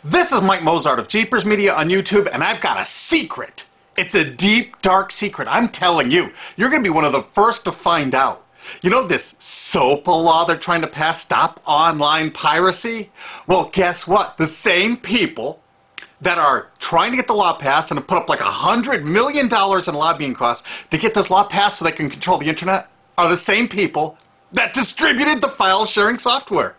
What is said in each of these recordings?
This is Mike Mozart of Jeepers Media on YouTube, and I've got a secret. It's a deep, dark secret. I'm telling you, you're going to be one of the first to find out. You know this SOPA law they're trying to pass, Stop Online Piracy? Well, guess what? The same people that are trying to get the law passed and have put up like $100 million in lobbying costs to get this law passed so they can control the internet are the same people that distributed the file-sharing software.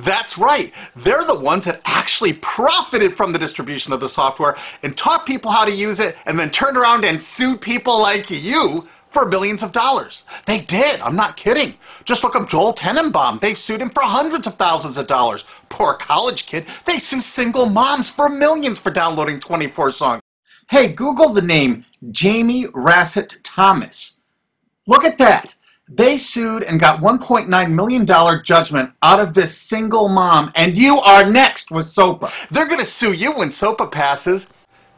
That's right. They're the ones that actually profited from the distribution of the software and taught people how to use it and then turned around and sued people like you for billions of dollars. They did. I'm not kidding. Just look up Joel Tenenbaum. They sued him for hundreds of thousands of dollars. Poor college kid. They sue single moms for millions for downloading 24 songs. Hey, Google the name Jamie Rassett Thomas. Look at that. They sued and got $1.9 million judgment out of this single mom, and you are next with SOPA. They're going to sue you when SOPA passes.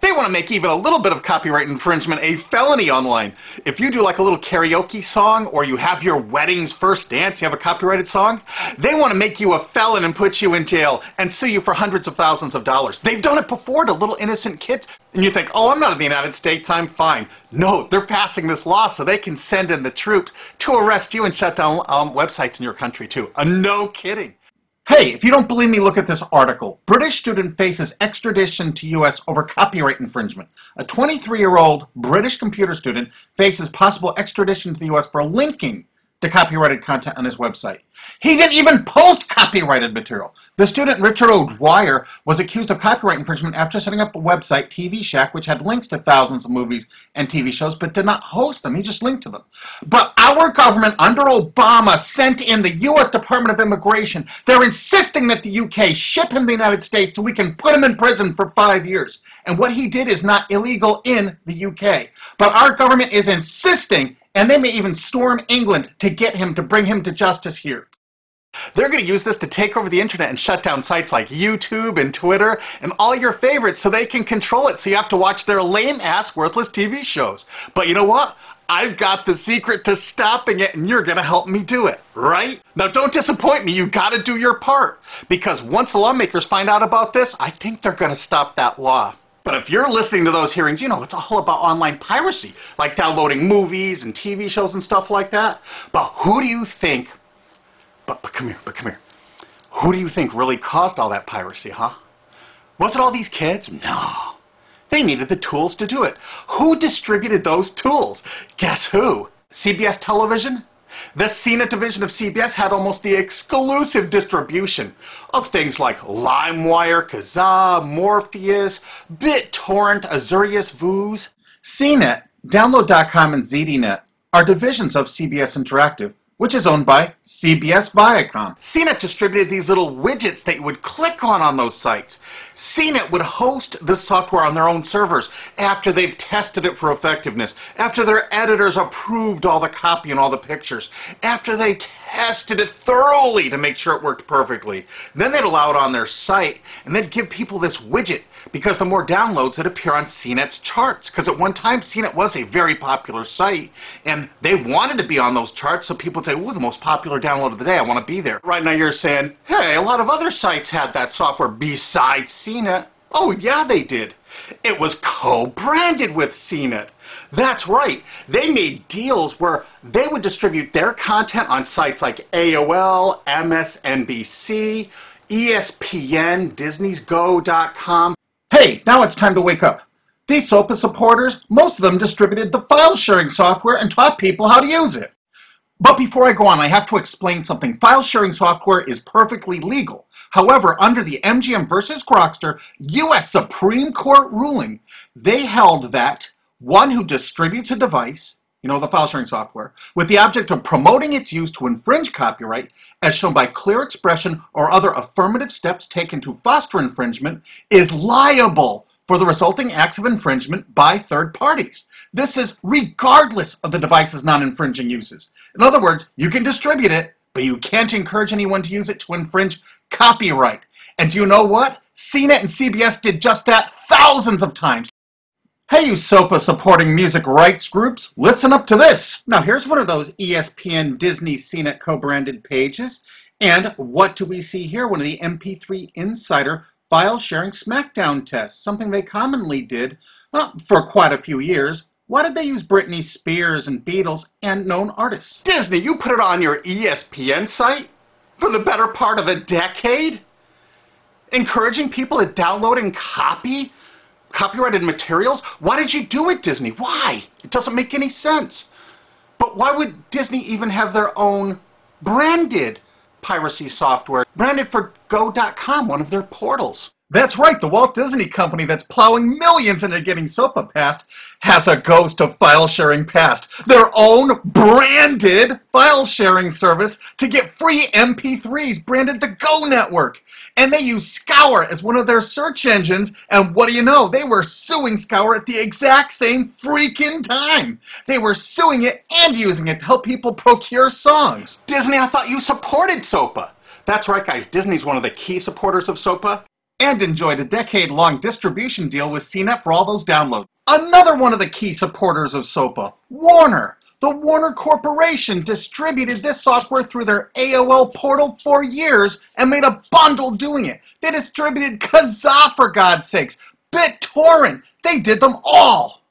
They want to make even a little bit of copyright infringement a felony online. If you do like a little karaoke song, or you have your wedding's first dance, you have a copyrighted song, they want to make you a felon and put you in jail and sue you for hundreds of thousands of dollars. They've done it before to little innocent kids. And you think, oh, I'm not in the United States, I'm fine. No, they're passing this law so they can send in the troops to arrest you and shut down websites in your country too. No kidding. Hey, if you don't believe me, look at this article. British student faces extradition to U.S. over copyright infringement. A 23-year-old British computer student faces possible extradition to the U.S. for linking to copyrighted content on his website. He didn't even post copyrighted material. The student, Richard O'Dwyer, was accused of copyright infringement after setting up a website, TV Shack, which had links to thousands of movies and TV shows, but did not host them. He just linked to them. But our government, under Obama, sent in the U.S. Department of Immigration. They're insisting that the U.K. ship him to the United States so we can put him in prison for 5 years. And what he did is not illegal in the U.K. But our government is insisting, and they may even storm England to get him, to bring him to justice here. They're going to use this to take over the internet and shut down sites like YouTube and Twitter and all your favorites so they can control it, so you have to watch their lame-ass, worthless TV shows. But you know what? I've got the secret to stopping it, and you're going to help me do it, right? Now, don't disappoint me. You've got to do your part. Because once the lawmakers find out about this, I think they're going to stop that law. But if you're listening to those hearings, you know, it's all about online piracy, like downloading movies and TV shows and stuff like that. But who do you think... But come here. Who do you think really caused all that piracy, huh? Was it all these kids? No. They needed the tools to do it. Who distributed those tools? Guess who? CBS Television? The CNET division of CBS had almost the exclusive distribution of things like LimeWire, Kazaa, Morpheus, BitTorrent, Azurius, Vooz. CNET, Download.com, and ZDNet are divisions of CBS Interactive, which is owned by CBS Viacom. CNET distributed these little widgets that you would click on those sites. CNET would host this software on their own servers after they've tested it for effectiveness, after their editors approved all the copy and all the pictures, after they tested it thoroughly to make sure it worked perfectly. Then they'd allow it on their site, and they'd give people this widget, because the more downloads that appear on CNET's charts. Because at one time, CNET was a very popular site, and they wanted to be on those charts, so people would say, ooh, the most popular download of the day, I want to be there. Right now you're saying, hey, a lot of other sites had that software besides CNET. Oh, yeah, they did. It was co-branded with CNET. That's right. They made deals where they would distribute their content on sites like AOL, MSNBC, ESPN, Disney's Go.com. Hey, now it's time to wake up. These SOPA supporters, most of them distributed the file-sharing software and taught people how to use it. But before I go on, I have to explain something. File-sharing software is perfectly legal. However, under the MGM versus Grokster U.S. Supreme Court ruling, they held that one who distributes a device, you know, the file-sharing software, with the object of promoting its use to infringe copyright, as shown by clear expression or other affirmative steps taken to foster infringement, is liable for the resulting acts of infringement by third parties. This is regardless of the device's non-infringing uses. In other words, you can distribute it, but you can't encourage anyone to use it to infringe copyright. And do you know what? CNET and CBS did just that thousands of times. Hey, you SOPA supporting music rights groups, listen up to this. Now, here's one of those ESPN, Disney, CNET co-branded pages. And what do we see here? One of the MP3 Insider file sharing smackdown test, something they commonly did for quite a few years. Why did they use Britney Spears and Beatles and known artists? Disney, you put it on your ESPN site for the better part of a decade? Encouraging people to download and copy copyrighted materials? Why did you do it, Disney? Why? It doesn't make any sense. But why would Disney even have their own branded piracy software, branded for Go.com, one of their portals? That's right, the Walt Disney Company that's plowing millions into getting SOPA passed has a ghost of file sharing past. Their own branded file sharing service to get free MP3s branded the Go Network. And they use Scour as one of their search engines, and what do you know? They were suing Scour at the exact same freaking time. They were suing it and using it to help people procure songs. Disney, I thought you supported SOPA. That's right, guys. Disney's one of the key supporters of SOPA. And enjoyed a decade-long distribution deal with CNET for all those downloads. Another one of the key supporters of SOPA, Warner. The Warner Corporation distributed this software through their AOL portal for years and made a bundle doing it. They distributed Kazaa, for God's sakes, BitTorrent. They did them all.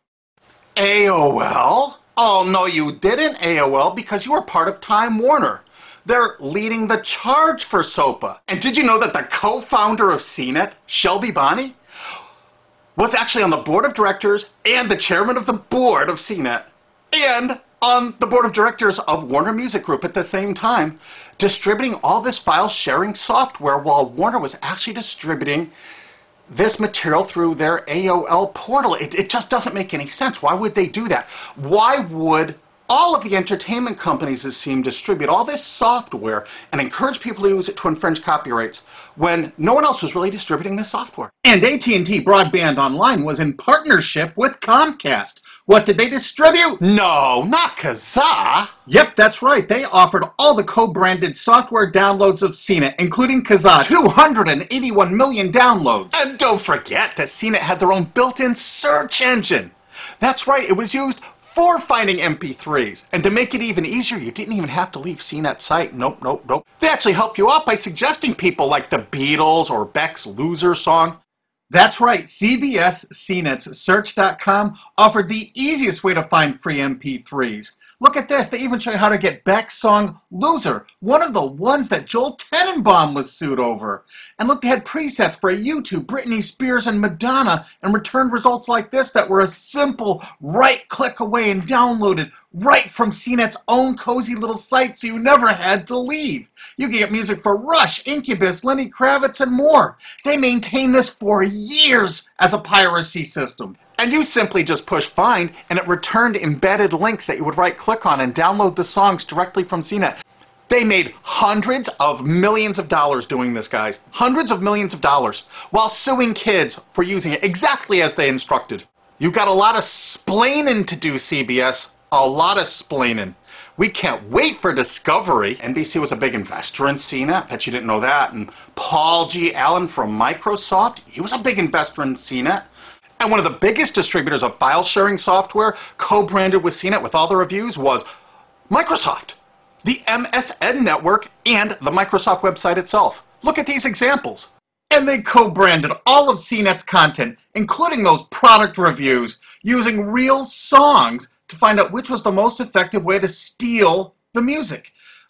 AOL? Oh, no, you didn't, AOL, because you were part of Time Warner. They're leading the charge for SOPA. And did you know that the co-founder of CNET, Shelby Bonney, was actually on the board of directors and the chairman of the board of CNET and on the board of directors of Warner Music Group at the same time, distributing all this file sharing software while Warner was actually distributing this material through their AOL portal. It just doesn't make any sense. Why would they do that? Why would all of the entertainment companies, it seemed, distribute all this software and encourage people to use it to infringe copyrights when no one else was really distributing this software? And AT&T Broadband Online was in partnership with Comcast. What did they distribute? No, not Kazaa. Yep, that's right. They offered all the co-branded software downloads of CNET, including Kazaa, 281 million downloads. And don't forget that CNET had their own built-in search engine. That's right, it was used for finding MP3s. And to make it even easier, you didn't even have to leave CNET's site. Nope. They actually helped you out by suggesting people like the Beatles or Beck's Loser song. That's right, CBS CNET's Search.com offered the easiest way to find free MP3s. Look at this, they even show you how to get Beck's song Loser, one of the ones that Joel Tenenbaum was sued over. And look, they had presets for YouTube, Britney Spears, and Madonna, and returned results like this that were a simple right-click away and downloaded right from CNET's own cozy little site, so you never had to leave. You can get music for Rush, Incubus, Lenny Kravitz, and more. They maintained this for years as a piracy system. And you simply just push find, and it returned embedded links that you would right-click on and download the songs directly from CNET. They made hundreds of millions of dollars doing this, guys. Hundreds of millions of dollars, while suing kids for using it exactly as they instructed. You got a lot of splaining to do, CBS. A lot of splaining. We can't wait for Discovery. NBC was a big investor in CNET. Bet you didn't know that. And Paul G. Allen from Microsoft, he was a big investor in CNET. And one of the biggest distributors of file sharing software co-branded with CNET with all the reviews was Microsoft, the MSN network, and the Microsoft website itself. Look at these examples. And they co-branded all of CNET's content, including those product reviews, using real songs to find out which was the most effective way to steal the music.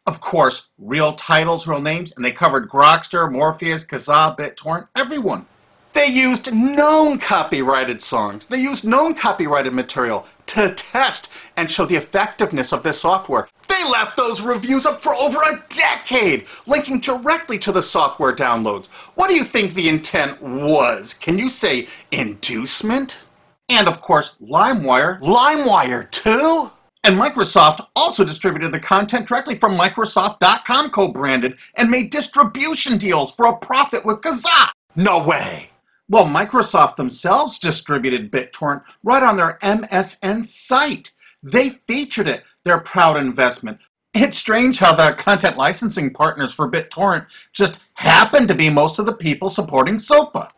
Of course, real titles, real names, and they covered Grokster, Morpheus, Kazaa, BitTorrent, everyone. They used known copyrighted songs. They used known copyrighted material to test and show the effectiveness of this software. They left those reviews up for over a decade, linking directly to the software downloads. What do you think the intent was? Can you say inducement? And of course, LimeWire. LimeWire too? And Microsoft also distributed the content directly from Microsoft.com co-branded and made distribution deals for a profit with Kazaa. No way. Well, Microsoft themselves distributed BitTorrent right on their MSN site. They featured it, their proud investment. It's strange how the content licensing partners for BitTorrent just happen to be most of the people supporting SOPA.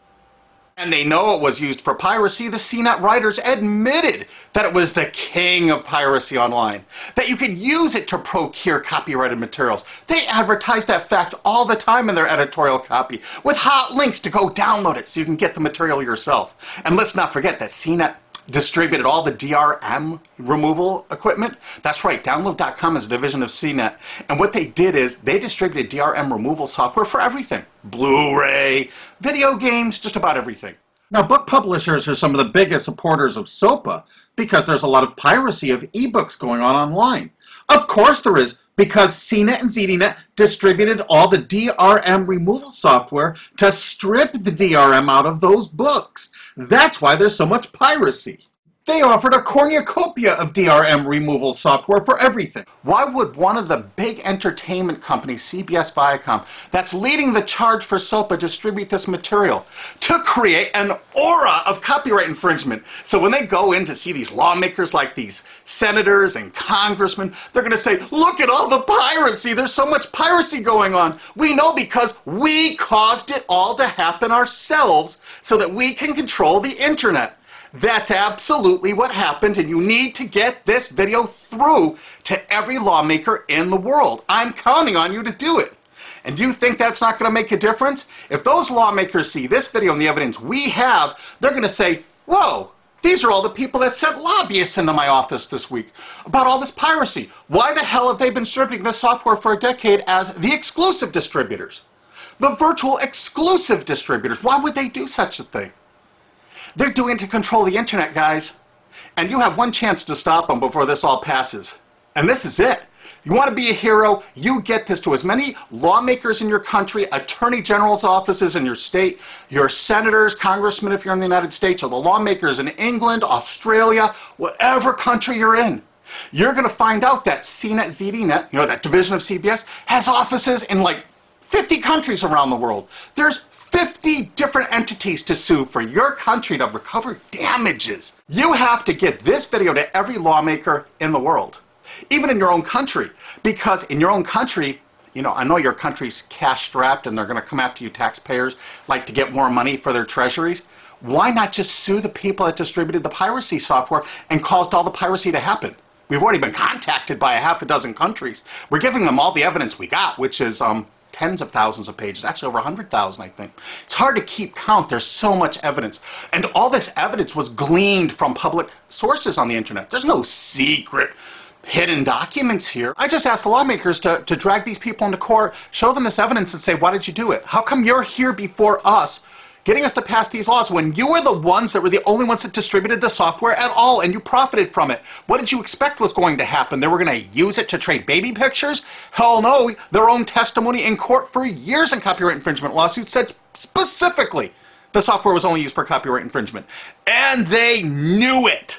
And they know it was used for piracy. The CNET writers admitted that it was the king of piracy online, that you could use it to procure copyrighted materials. They advertise that fact all the time in their editorial copy, with hot links to go download it so you can get the material yourself. And let's not forget that CNET distributed all the DRM removal equipment. That's right, Download.com is a division of CNET. And what they did is they distributed DRM removal software for everything. Blu-ray, video games, just about everything. Now, book publishers are some of the biggest supporters of SOPA because there's a lot of piracy of ebooks going on online. Of course there is, because CNET and ZDNet distributed all the DRM removal software to strip the DRM out of those books. That's why there's so much piracy. They offered a cornucopia of DRM removal software for everything. Why would one of the big entertainment companies, CBS Viacom, that's leading the charge for SOPA, distribute this material? To create an aura of copyright infringement. So when they go in to see these lawmakers like these senators and congressmen, they're going to say, look at all the piracy. There's so much piracy going on. We know because we caused it all to happen ourselves so that we can control the internet. That's absolutely what happened, and you need to get this video through to every lawmaker in the world. I'm counting on you to do it. And you think that's not going to make a difference? If those lawmakers see this video and the evidence we have, they're going to say, whoa, these are all the people that sent lobbyists into my office this week about all this piracy. Why the hell have they been distributing this software for a decade as the exclusive distributors? The virtual exclusive distributors. Why would they do such a thing? They're doing it to control the internet, guys. And you have one chance to stop them before this all passes. And this is it. You want to be a hero, you get this to as many lawmakers in your country, attorney general's offices in your state, your senators, congressmen if you're in the United States, or the lawmakers in England, Australia, whatever country you're in. You're going to find out that CNET, ZDNet, you know, that division of CBS, has offices in like 50 countries around the world. There's 50 different entities to sue for your country to recover damages. You have to get this video to every lawmaker in the world, even in your own country, because in your own country, you know, I know your country's cash-strapped and they're going to come after you taxpayers like to get more money for their treasuries. Why not just sue the people that distributed the piracy software and caused all the piracy to happen? We've already been contacted by a half a dozen countries. We're giving them all the evidence we got, which is tens of thousands of pages, actually over 100,000, I think. It's hard to keep count. There's so much evidence. And all this evidence was gleaned from public sources on the internet. There's no secret hidden documents here. I just asked the lawmakers to drag these people into court, show them this evidence and say, why did you do it? How come you're here before us getting us to pass these laws when you were the ones that were the only ones that distributed the software at all and you profited from it? What did you expect was going to happen? They were going to use it to trade baby pictures? Hell no. Their own testimony in court for years in copyright infringement lawsuits said specifically the software was only used for copyright infringement. And they knew it.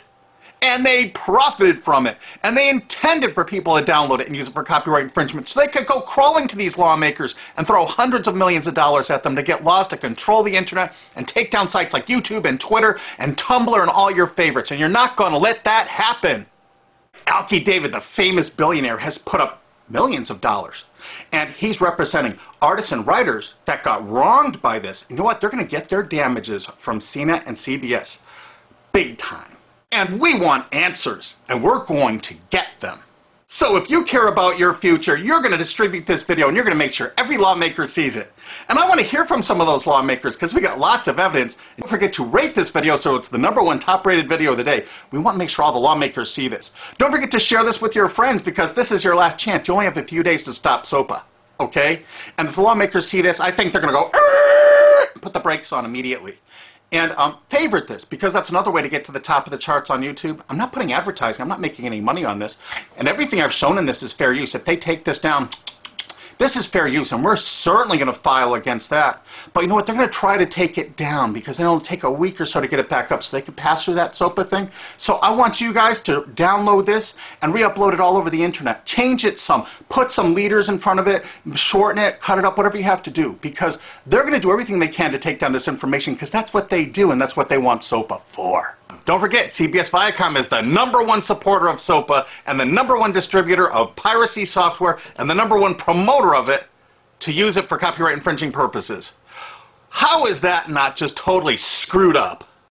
And they profited from it. And they intended for people to download it and use it for copyright infringement so they could go crawling to these lawmakers and throw hundreds of millions of dollars at them to get laws to control the internet and take down sites like YouTube and Twitter and Tumblr and all your favorites. And you're not going to let that happen. Alki David, the famous billionaire, has put up millions of dollars. And he's representing artists and writers that got wronged by this. You know what? They're going to get their damages from CNET and CBS. Big time. And we want answers, and we're going to get them. So if you care about your future, you're going to distribute this video, and you're going to make sure every lawmaker sees it. And I want to hear from some of those lawmakers, because we got lots of evidence. And don't forget to rate this video so it's the #1 top-rated video of the day. We want to make sure all the lawmakers see this. Don't forget to share this with your friends, because this is your last chance. You only have a few days to stop SOPA, okay? And if the lawmakers see this, I think they're going to go, put the brakes on immediately. And favorite this, because that's another way to get to the top of the charts on YouTube. I'm not putting advertising. I'm not making any money on this. And everything I've shown in this is fair use. If they take this down, this is fair use, and we're certainly going to file against that. But you know what? They're going to try to take it down because it'll take a week or so to get it back up so they can pass through that SOPA thing. So I want you guys to download this and re-upload it all over the internet. Change it some. Put some leaders in front of it. Shorten it. Cut it up. Whatever you have to do. Because they're going to do everything they can to take down this information because that's what they do and that's what they want SOPA for. Don't forget, CBS Viacom is the #1 supporter of SOPA and the #1 distributor of piracy software and the #1 promoter of it to use it for copyright infringing purposes. How is that not just totally screwed up?